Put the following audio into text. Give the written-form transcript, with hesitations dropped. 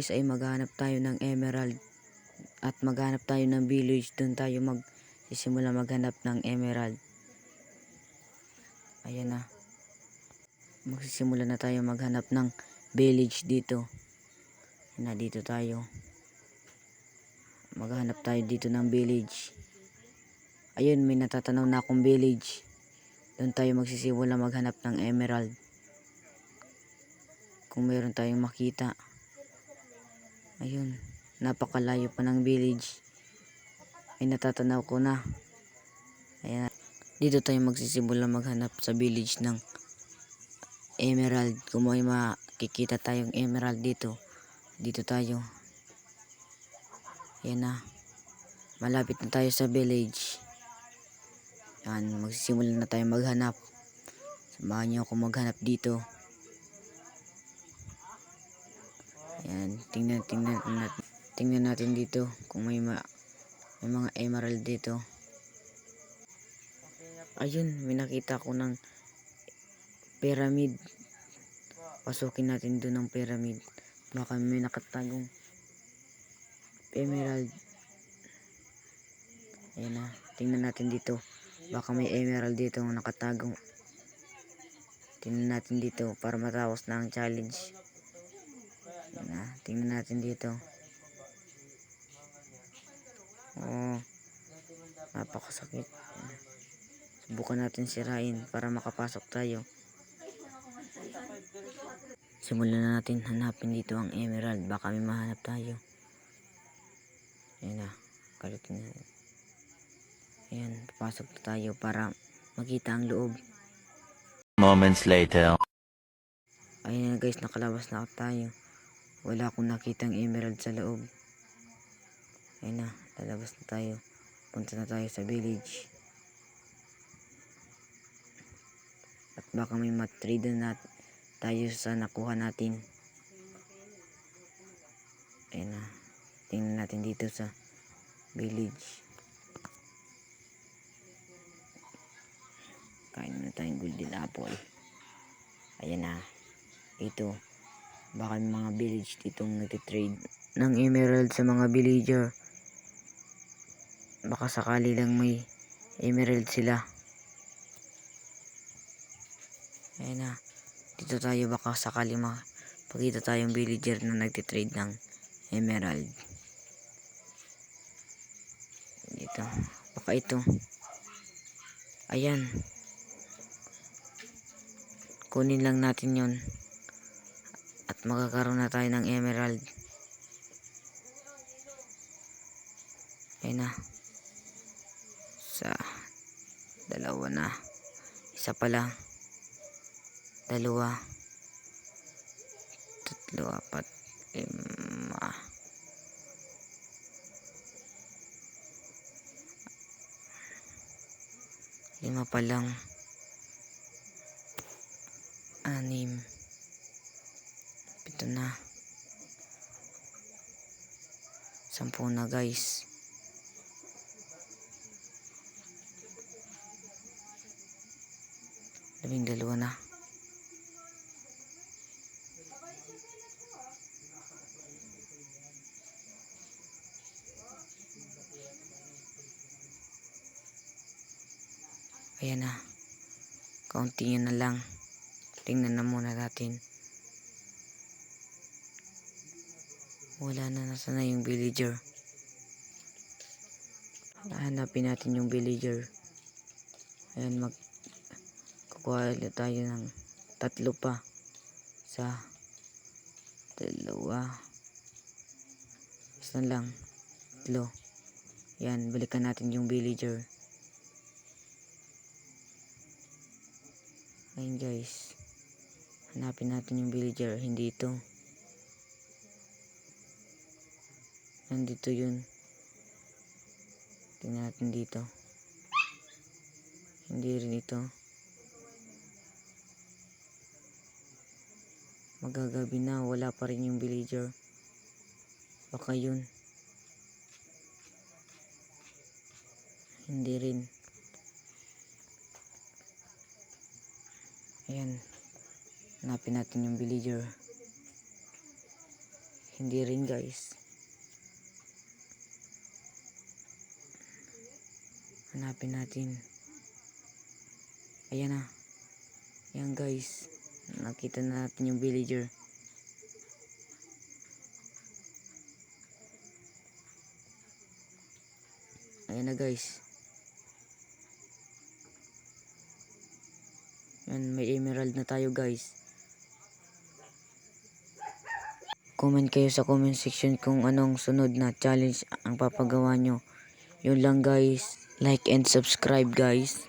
guys ay maghanap tayo ng emerald at maghanap tayo ng village. Doon tayo magsisimula maghanap ng emerald. Ayan na. Magsisimula na tayo maghanap ng village dito. Ayan na, dito tayo. Maghanap tayo dito ng village. Ayun, may natatanaw na akong village. Doon tayo magsisimula maghanap ng emerald. Kung meron tayong makita. Ayun, napakalayo pa ng village. Ay natatanaw ko na. Ayan, dito tayo magsisimula maghanap sa village ng emerald. Kung may makikita tayong emerald dito, dito tayo. Ayan na, malapit na tayo sa village. Ayan, magsisimula na tayo maghanap. Samahan niyo ako maghanap dito. Ayan, tingnan natin dito kung may mga emerald dito. Ayun, may nakita ko ng pyramid. Pasukin natin doon ng pyramid. Baka may nakatagong emerald. Ayan na, tingnan natin dito. Baka may emerald dito nakatagong. Tingnan natin dito para matapos na ang challenge. Ayan na, tingnan natin dito. Oh, napakasakit. Subukan natin sirain para makapasok tayo. Simulan na natin hanapin dito ang emerald. Baka may mahanap tayo. Ayan na, kalutin na. Ayan, papasok na tayo para makita ang loob. Moments later. Ayan na guys, nakalabas na tayo. Wala akong nakitang emerald sa loob. Ayan na, lalabas na tayo. Punta na tayo sa village. At baka may matrade na tayo sa nakuha natin. Ayan na, tingnan natin dito sa village. Kain na tayong golden apple. Ayan na, ito. Baka may mga village ditong nagtitrade ng emerald sa mga villager. Baka sakali lang may emerald sila. Ayan na, dito tayo baka sakali makita tayong villager na nagtitrade ng emerald. Dito, baka ito. Ayan, kunin lang natin yon at magkakaroon na tayo ng emerald. Ayan na, sa dalawa na, isa pa lang, dalawa, tatlo, apat, lima, lima pa lang, anim, pito na, 10 na guys. Dalawa na. Ayan na, kaunti yun na lang. Tingnan na muna natin. Wala na, nasa na yung villager. Hanapin natin yung villager. Ayan, kukuha ulit tayo ng 3 pa. Isa, dalawa, isa lang, 3. Yan, balikan natin yung villager. Ayun guys, hanapin natin yung villager. Hindi ito, nandito yun. Tingnan natin dito. Hindi rin ito. Magagabi na, wala pa rin yung villager. Baka yun. Hindi rin. Ayan, hanapin natin yung villager. Hindi rin guys. Hanapin natin. Ayan na. Ayan guys. Nakita na natin yung villager. Ayan na guys. Ayan, may emerald na tayo guys. Comment kayo sa comment section kung anong sunod na challenge ang papagawa nyo. Yun lang guys. Like and subscribe guys.